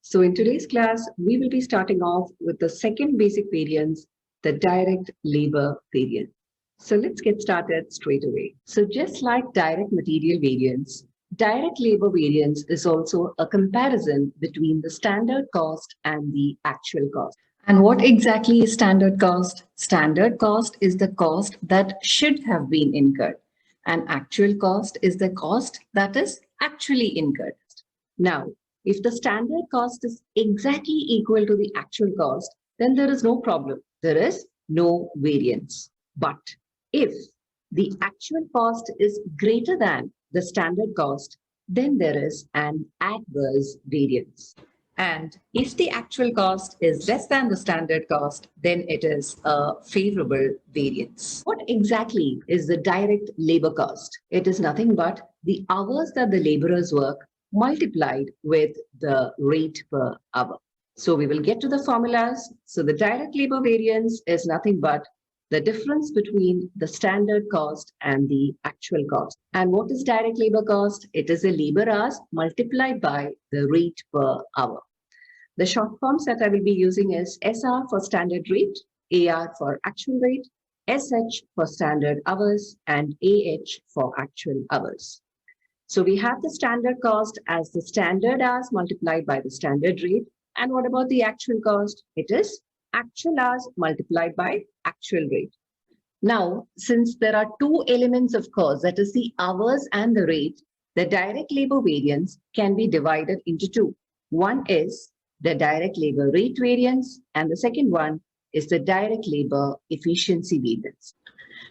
So in today's class, we will be starting off with the second basic variance, the direct labor variance. So let's get started straight away. So just like direct material variance, direct labor variance is also a comparison between the standard cost and the actual cost. And what exactly is standard cost? Standard cost is the cost that should have been incurred, and actual cost is the cost that is actually incurred. Now, if the standard cost is exactly equal to the actual cost, then there is no problem. There is no variance. But if the actual cost is greater than the standard cost, then there is an adverse variance. And if the actual cost is less than the standard cost, then it is a favorable variance. What exactly is the direct labor cost? It is nothing but the hours that the laborers work multiplied with the rate per hour. So we will get to the formulas. So the direct labor variance is nothing but the difference between the standard cost and the actual cost. And what is direct labor cost? It is the labor hours multiplied by the rate per hour. The short forms that I will be using is SR for standard rate, AR for actual rate, SH for standard hours, and AH for actual hours. So we have the standard cost as the standard hours multiplied by the standard rate. And what about the actual cost? It is actual hours multiplied by actual rate. Now, since there are two elements of cost, that is the hours and the rate, the direct labor variance can be divided into two. One is the direct labor rate variance, and the second one is the direct labor efficiency variance.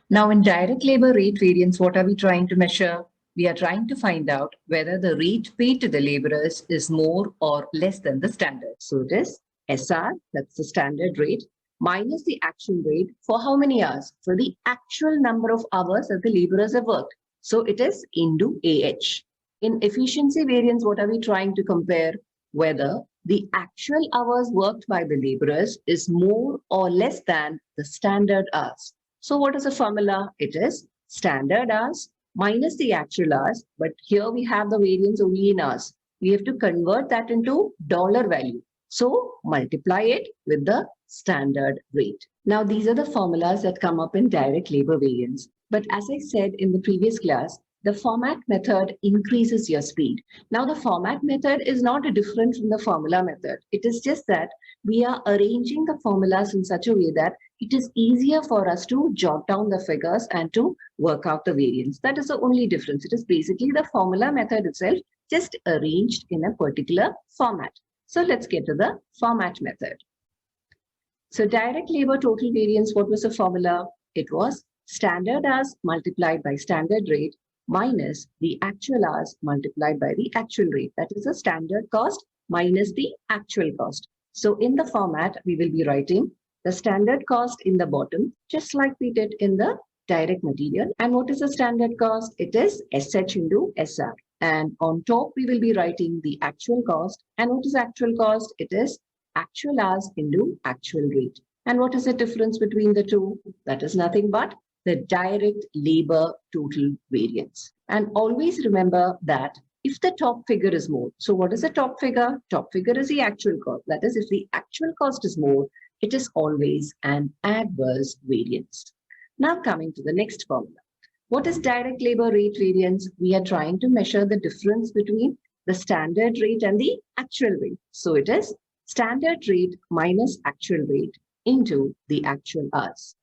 Now, in direct labor rate variance, what are we trying to measure? We are trying to find out whether the rate paid to the laborers is more or less than the standard. So it is SR, that's the standard rate, minus the actual rate for how many hours? For the actual number of hours that the laborers have worked. So it is into AH. In efficiency variance, what are we trying to compare? Whether the actual hours worked by the laborers is more or less than the standard hours. So what is the formula? It is standard hours minus the actual hours, but here we have the variance only in hours. We have to convert that into dollar value. So multiply it with the standard rate. Now these are the formulas that come up in direct labor variance. But as I said in the previous class, the format method increases your speed. Now the format method is not different from the formula method. It is just that we are arranging the formulas in such a way that it is easier for us to jot down the figures and to work out the variance. That is the only difference. It is basically the formula method itself, just arranged in a particular format. So let's get to the format method. So direct labor total variance, what was the formula? It was standard hours multiplied by standard rate minus the actual hours multiplied by the actual rate. That is the standard cost minus the actual cost. So in the format, we will be writing the standard cost in the bottom, just like we did in the direct material. And what is the standard cost? It is SH into SR. And on top, we will be writing the actual cost. And what is actual cost? It is actual hours into actual rate. And what is the difference between the two? That is nothing but the direct labor total variance. And always remember that if the top figure is more, so what is the top figure? Top figure is the actual cost. That is, if the actual cost is more, it is always an adverse variance. Now coming to the next formula. What is direct labor rate variance? We are trying to measure the difference between the standard rate and the actual rate. So it is standard rate minus actual rate into the actual hours.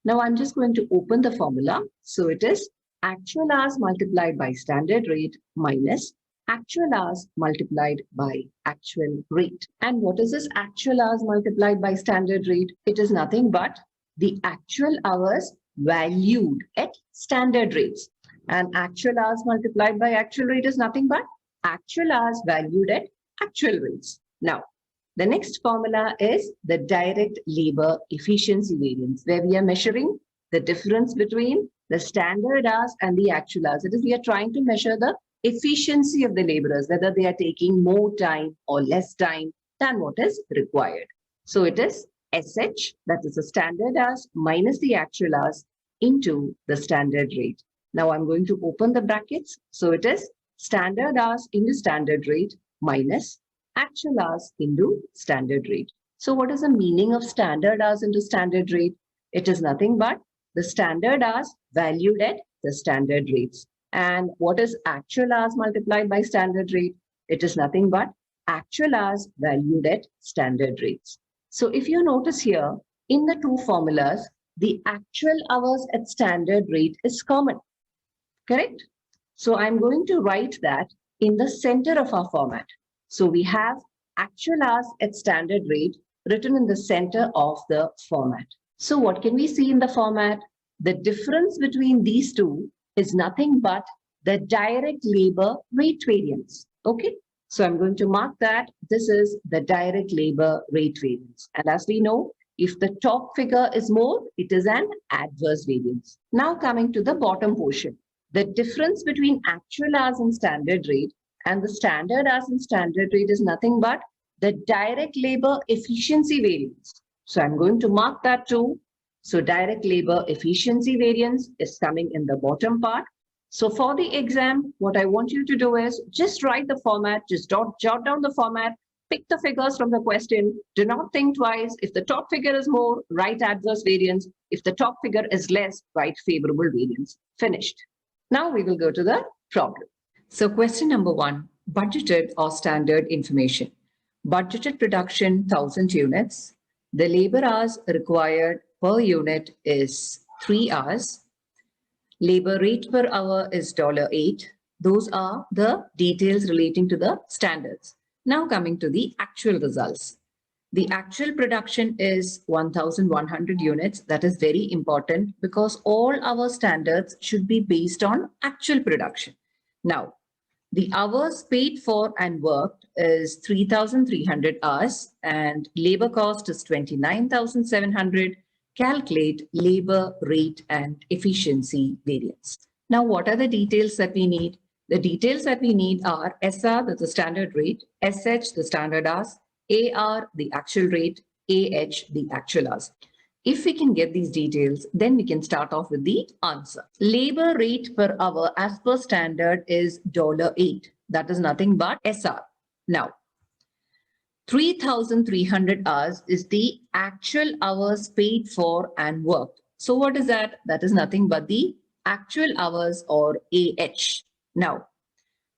Now I'm just going to open the formula. So it is actual hours multiplied by standard rate minus actual hours multiplied by actual rate. And what is this actual hours multiplied by standard rate? It is nothing but the actual hours valued at standard rates. And actual hours multiplied by actual rate is nothing but actual hours valued at actual rates. Now, the next formula is the direct labor efficiency variance, where we are measuring the difference between the standard hours and the actual hours. That is, we are trying to measure the efficiency of the laborers, whether they are taking more time or less time than what is required. So it is SH, that is the standard hours minus the actual hours into the standard rate. Now I'm going to open the brackets. So it is standard hours into standard rate minus actual hours into standard rate. So what is the meaning of standard hours into standard rate? It is nothing but the standard hours valued at the standard rates. And what is actual hours multiplied by standard rate? It is nothing but actual hours valued at standard rates. So if you notice here, in the two formulas, the actual hours at standard rate is common, correct? So I'm going to write that in the center of our format. So we have actual hours at standard rate written in the center of the format. So what can we see in the format? The difference between these two is nothing but the direct labor rate variance. Okay, so I'm going to mark that this is the direct labor rate variance. And as we know, if the top figure is more, it is an adverse variance. Now coming to the bottom portion. The difference between actual hours and standard rate and the standard hours and standard rate is nothing but the direct labor efficiency variance. So I'm going to mark that too. So direct labor efficiency variance is coming in the bottom part. So for the exam, what I want you to do is just write the format, just jot down the format, pick the figures from the question. Do not think twice. If the top figure is more, write adverse variance. If the top figure is less, write favorable variance. Finished. Now we will go to the problem. So question number 1, budgeted or standard information. Budgeted production 1000 units. The labor hours required per unit is 3 hours. Labor rate per hour is $8. Those are the details relating to the standards. Now coming to the actual results. The actual production is 1,100 units. That is very important because all our standards should be based on actual production. Now, the hours paid for and worked is 3,300 hours and labor cost is 29,700. Calculate labor rate and efficiency variance. Now, what are the details that we need? The details that we need are SR, that's the standard rate, SH, the standard hours, AR, the actual rate, AH, the actual hours. If we can get these details, then we can start off with the answer. Labor rate per hour as per standard is $8. That is nothing but SR. Now, 3,300 hours is the actual hours paid for and worked. So what is that? That is nothing but the actual hours or AH. Now,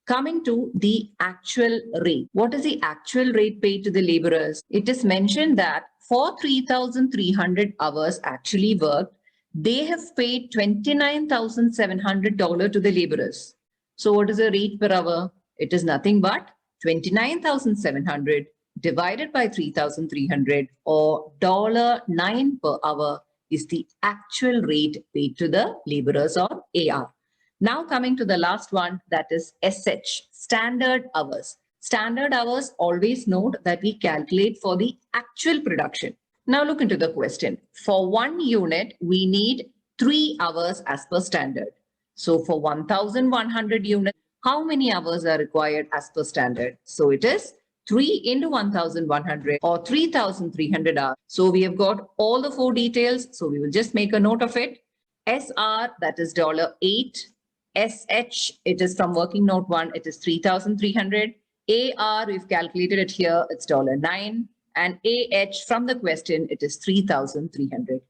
coming to the actual rate. What is the actual rate paid to the laborers? It is mentioned that for 3,300 hours actually worked, they have paid $29,700 to the laborers. So what is the rate per hour? It is nothing but 29,700 divided by 3,300 or $9 per hour is the actual rate paid to the laborers or AR. Now coming to the last one, that is SH, standard hours. Standard hours, always note that we calculate for the actual production. Now look into the question. For 1 unit, we need 3 hours as per standard. So for 1,100 units, how many hours are required as per standard? So it is 3 into 1,100 or 3,300 hours. So we have got all the 4 details. So we will just make a note of it. SR, that is $8. SH, it is from working note 1, it is 3,300. AR, we've calculated it here, it's $9. And AH, from the question, it is 3,300.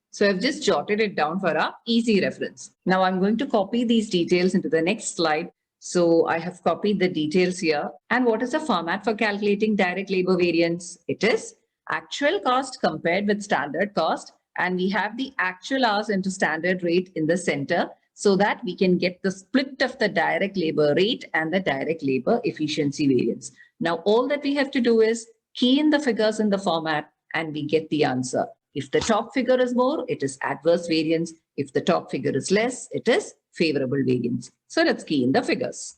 So I've just jotted it down for our easy reference. Now I'm going to copy these details into the next slide. So I have copied the details here. And what is the format for calculating direct labor variance? It is actual cost compared with standard cost. And we have the actual hours into standard rate in the center, so that we can get the split of the direct labor rate and the direct labor efficiency variance. Now, all that we have to do is key in the figures in the format and we get the answer. If the top figure is more, it is adverse variance. If the top figure is less, it is favorable variance. So let's key in the figures.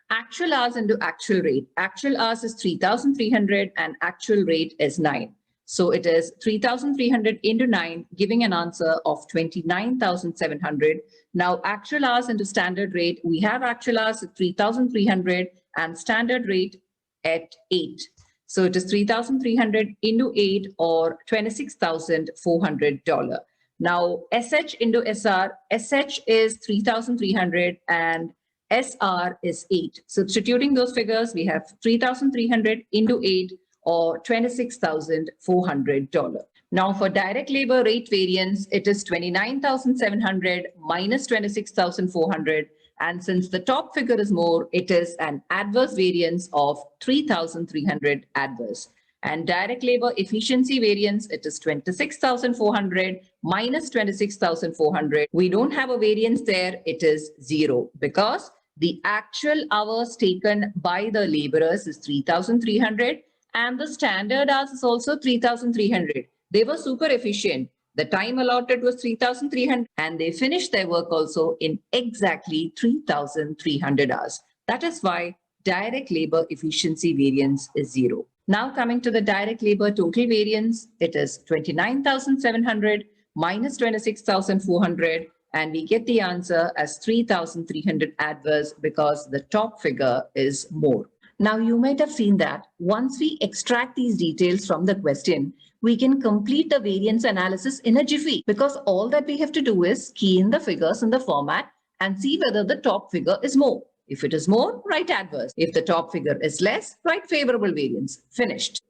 Actual hours into actual rate. Actual hours is 3,300 and actual rate is 9. So it is 3,300 into 9, giving an answer of 29,700. Now, actual hours into standard rate, we have actual hours at 3,300 and standard rate at 8. So it is 3,300 into 8 or $26,400. Now, SH into SR, SH is 3,300 and SR is 8. Substituting those figures, we have 3,300 into 8 or $26,400. Now for direct labor rate variance, it is 29,700 minus 26,400. And since the top figure is more, it is an adverse variance of 3,300 adverse. And direct labor efficiency variance, it is 26,400 minus 26,400. We don't have a variance there. It is 0 because the actual hours taken by the laborers is 3,300 and the standard hours is also 3,300. They were super efficient. The time allotted was 3,300 and they finished their work also in exactly 3,300 hours. That is why direct labor efficiency variance is 0. Now coming to the direct labor total variance, it is 29,700 minus 26,400 and we get the answer as 3,300 adverse because the top figure is more. Now you might have seen that once we extract these details from the question, we can complete the variance analysis in a jiffy because all that we have to do is key in the figures in the format and see whether the top figure is more. If it is more, write adverse. If the top figure is less, write favorable variance. Finished.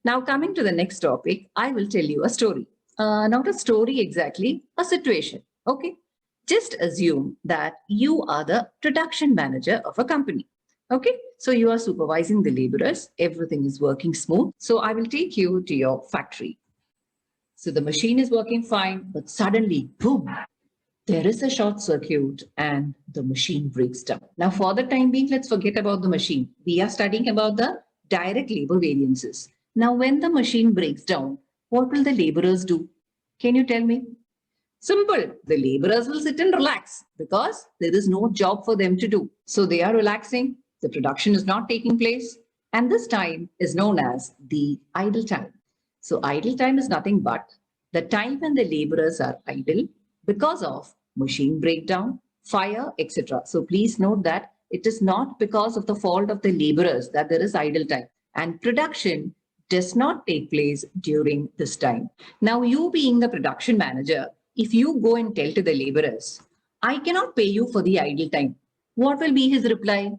Now coming to the next topic, I will tell you a story. Not a story exactly, a situation. Okay. Just assume that you are the production manager of a company. Okay, so you are supervising the laborers. Everything is working smooth. So I will take you to your factory. So the machine is working fine, but suddenly, boom, there is a short circuit and the machine breaks down. Now for the time being, let's forget about the machine. We are studying about the direct labor variances. Now when the machine breaks down, what will the laborers do? Can you tell me? Simple. The laborers will sit and relax because there is no job for them to do. So they are relaxing. The production is not taking place. And this time is known as the idle time. So idle time is nothing but the time when the laborers are idle because of machine breakdown, fire, etc. So please note that it is not because of the fault of the laborers that there is idle time. And production does not take place during this time. Now you being the production manager, if you go and tell to the laborers, I cannot pay you for the idle time, what will be his reply?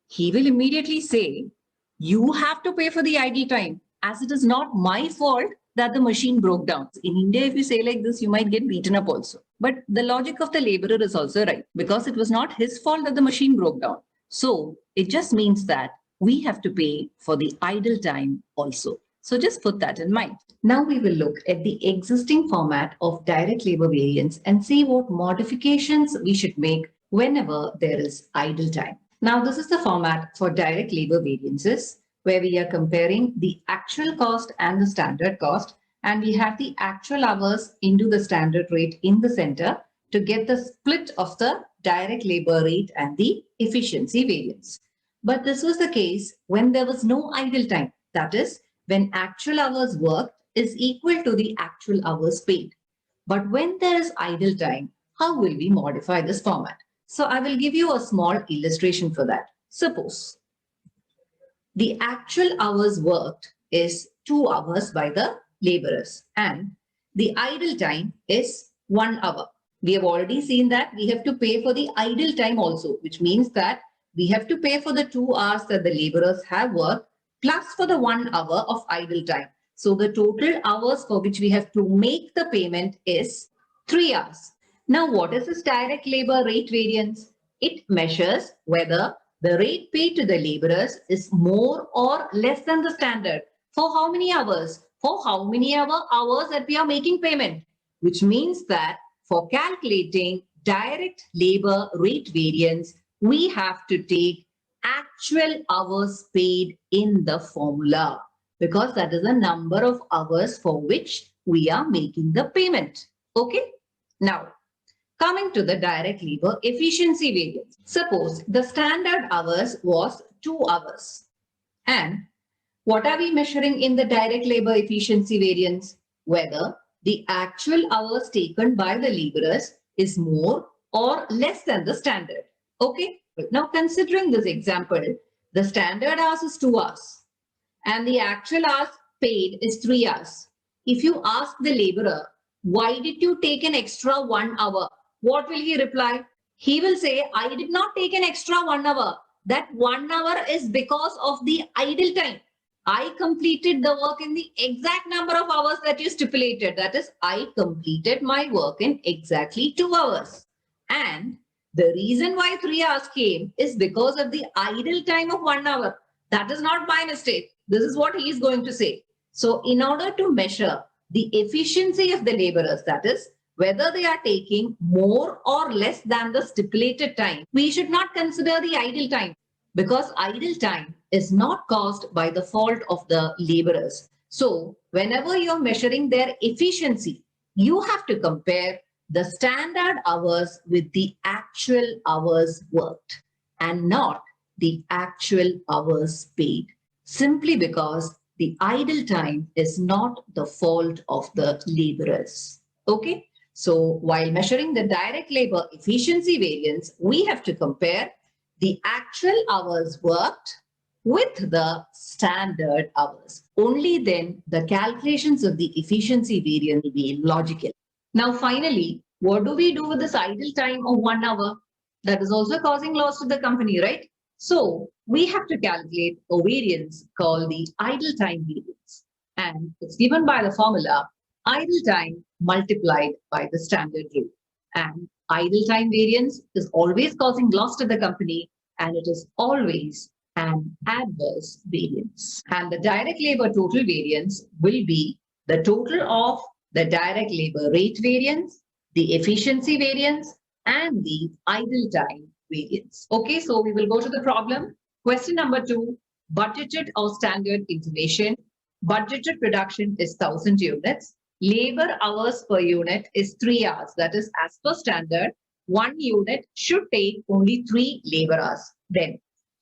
He will immediately say, you have to pay for the idle time as it is not my fault that the machine broke down. In India, if you say like this, you might get beaten up also. But the logic of the laborer is also right because it was not his fault that the machine broke down. So it just means that we have to pay for the idle time also. So just put that in mind. Now we will look at the existing format of direct labor variance and see what modifications we should make whenever there is idle time. Now this is the format for direct labor variances where we are comparing the actual cost and the standard cost and we have the actual hours into the standard rate in the center to get the split of the direct labor rate and the efficiency variance. But this was the case when there was no idle time. That is, when actual hours worked is equal to the actual hours paid. But when there is idle time, how will we modify this format? So I will give you a small illustration for that. Suppose the actual hours worked is 2 hours by the laborers and the idle time is 1 hour. We have already seen that we have to pay for the idle time also, which means that we have to pay for the 2 hours that the laborers have worked plus for the 1 hour of idle time. So the total hours for which we have to make the payment is 3 hours. Now what is this direct labor rate variance? It measures whether the rate paid to the laborers is more or less than the standard. For how many hours? For how many hours that we are making payment? Which means that for calculating direct labor rate variance, we have to take actual hours paid in the formula because that is the number of hours for which we are making the payment. Okay. Now, coming to the direct labor efficiency variance. Suppose the standard hours was 2 hours. And what are we measuring in the direct labor efficiency variance? Whether the actual hours taken by the laborers is more or less than the standard. Okay. Now considering this example, the standard hours is 2 hours and the actual hours paid is 3 hours. If you ask the laborer, why did you take an extra 1 hour? What will he reply? He will say, I did not take an extra 1 hour. That 1 hour is because of the idle time. I completed the work in the exact number of hours that you stipulated. That is, I completed my work in exactly 2 hours. And the reason why 3 hours came is because of the idle time of 1 hour. That is not my mistake. This is what he is going to say. So in order to measure the efficiency of the laborers, that is, whether they are taking more or less than the stipulated time, we should not consider the idle time, because idle time is not caused by the fault of the laborers. So whenever you're measuring their efficiency, you have to compare the standard hours with the actual hours worked and not the actual hours paid, simply because the idle time is not the fault of the laborers. Okay? So while measuring the direct labor efficiency variance, we have to compare the actual hours worked with the standard hours. Only then the calculations of the efficiency variance will be logical. Now finally, what do we do with this idle time of 1 hour? That is also causing loss to the company, right? So we have to calculate a variance called the idle time variance. And it's given by the formula idle time multiplied by the standard rate. And idle time variance is always causing loss to the company, and it is always an adverse variance. And the direct labor total variance will be the total of the direct labor rate variance, the efficiency variance, and the idle time variance. Okay, so we will go to the problem. Question number 2, budgeted or standard information. Budgeted production is 1000 units. Labor hours per unit is 3 hours. That is, as per standard, 1 unit should take only 3 labor hours. Then,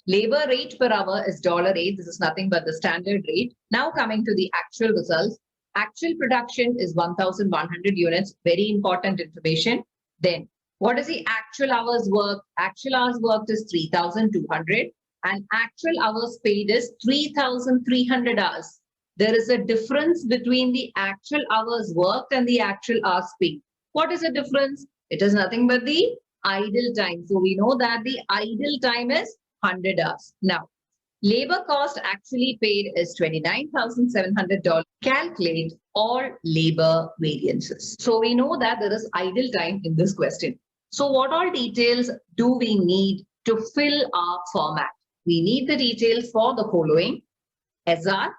labor rate per hour is $8. This is nothing but the standard rate. Now coming to the actual results. Actual production is 1100 units. Very important information. Then, what is the actual hours worked? Actual hours worked is 3200 and actual hours paid is 3300 hours. There is a difference between the actual hours worked and the actual hours paid. What is the difference? It is nothing but the idle time. So we know that the idle time is 100 hours. Now, labor cost actually paid is $29,700. Calculate all labor variances. So we know that there is idle time in this question. So what all details do we need to fill our format? We need the details for the following: SR,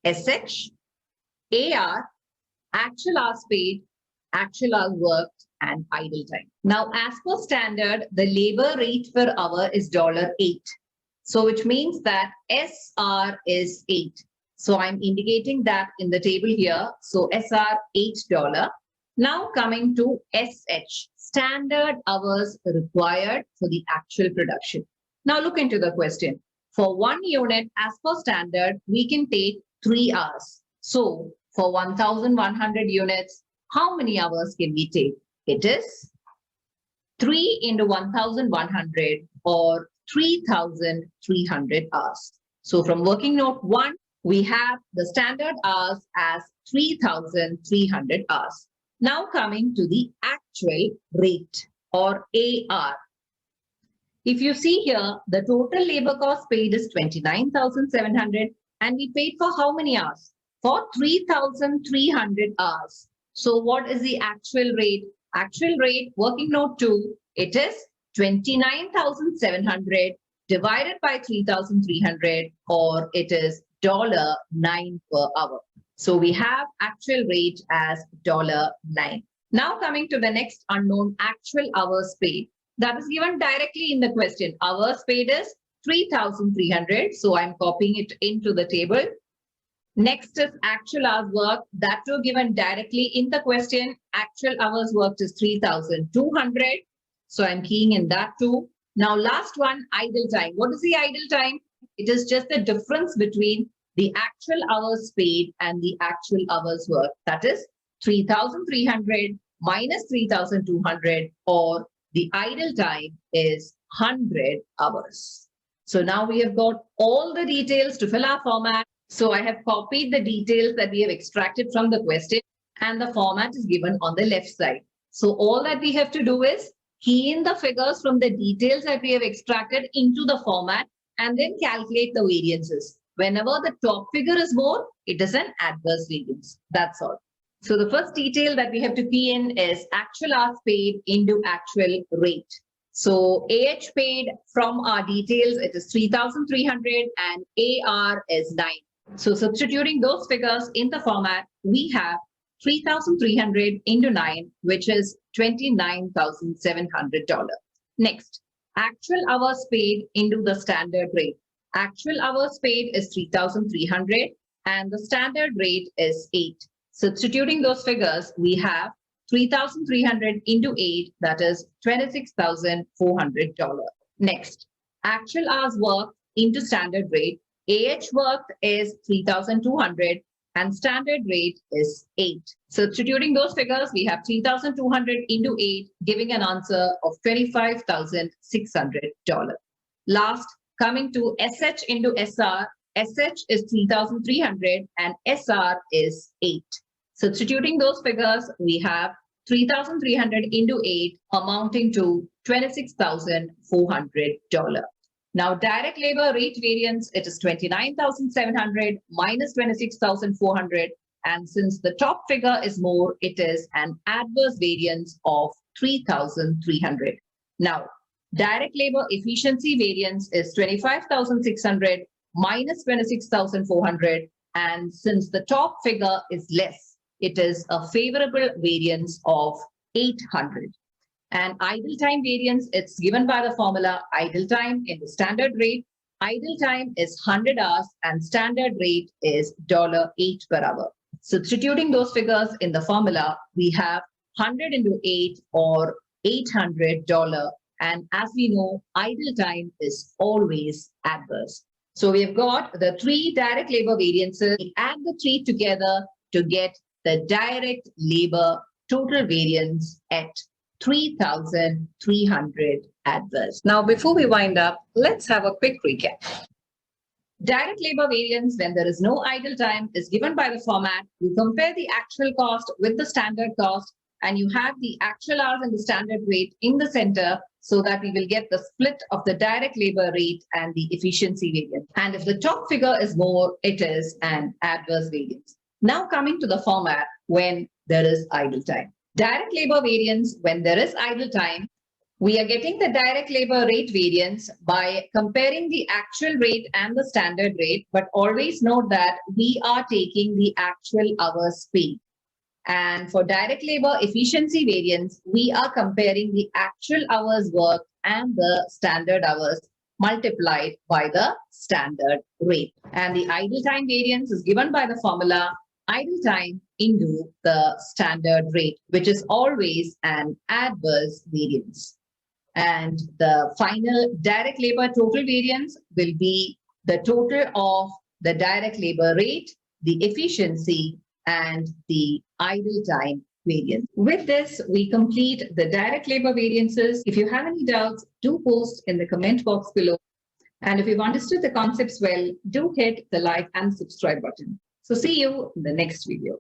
SH, AR, actual hours paid, actual hours worked, and idle time. Now, as per standard, the labor rate per hour is $8. So which means that SR is 8. So I'm indicating that in the table here. So SR $8. Now coming to SH, standard hours required for the actual production. Now look into the question. For 1 unit, as per standard, we can take 3 hours. So for 1100 units, how many hours can we take? It is 3 into 1100 or 3300 hours. So from working note 1, we have the standard hours as 3300 hours. Now coming to the actual rate or AR. If you see here, the total labor cost paid is 29,700 and we paid for how many hours? For 3,300 hours. So what is the actual rate? Actual rate, working note 2, it is 29,700 divided by 3,300, or it is $9 per hour. So we have actual rate as $9. Now coming to the next unknown, actual hours paid. That is given directly in the question. Hours paid is 3,300. So I'm copying it into the table. Next is actual hours worked. That too given directly in the question. Actual hours worked is 3,200. So I'm keying in that too. Now last one, idle time. What is the idle time? It is just the difference between the actual hours paid and the actual hours worked. That is 3,300 minus 3,200, or the idle time is 100 hours. So now we have got all the details to fill our format. So I have copied the details that we have extracted from the question, and the format is given on the left side. So all that we have to do is key in the figures from the details that we have extracted into the format, and then calculate the variances. Whenever the top figure is more, it is an adverse variance. That's all. So the first detail that we have to key in is actual hours paid into actual rate. So AH paid from our details, it is 3,300 and AR is 9. So substituting those figures in the format, we have 3,300 into 9, which is $29,700. Next, actual hours paid into the standard rate. Actual hours paid is 3,300 and the standard rate is 8. Substituting those figures, we have 3,300 into 8, that is $26,400. Next, actual hours worked into standard rate. AH worked is 3,200 and standard rate is 8. Substituting those figures, we have 3,200 into 8, giving an answer of $25,600. Last, coming to SH into SR, SH is 3,300 and SR is 8. Substituting those figures, we have 3,300 into 8 amounting to $26,400. Now, direct labor rate variance, it is 29,700 minus 26,400. And since the top figure is more, it is an adverse variance of 3,300. Now, direct labor efficiency variance is 25,600 minus 26,400. And since the top figure is less, it is a favorable variance of 800. And idle time variance, it's given by the formula idle time in the standard rate. Idle time is 100 hours and standard rate is $8 per hour. Substituting those figures in the formula, we have 100 into 8 or $800. And as we know, idle time is always adverse. So we have got the 3 direct labor variances. We add the 3 together to get the direct labor total variance at 3,300 adverse. Now, before we wind up, let's have a quick recap. Direct labor variance when there is no idle time is given by the format. You compare the actual cost with the standard cost and you have the actual hours and the standard rate in the center so that we will get the split of the direct labor rate and the efficiency variance. And if the top figure is more, it is an adverse variance. Now coming to the format when there is idle time. Direct labor variance when there is idle time, we are getting the direct labor rate variance by comparing the actual rate and the standard rate, but always note that we are taking the actual hours paid. And for direct labor efficiency variance, we are comparing the actual hours worked and the standard hours multiplied by the standard rate. And the idle time variance is given by the formula idle time into the standard rate, which is always an adverse variance. And the final direct labor total variance will be the total of the direct labor rate, the efficiency, and the idle time variance. With this, we complete the direct labor variances. If you have any doubts, do post in the comment box below. And if you've understood the concepts well, do hit the like and subscribe button. So see you in the next video.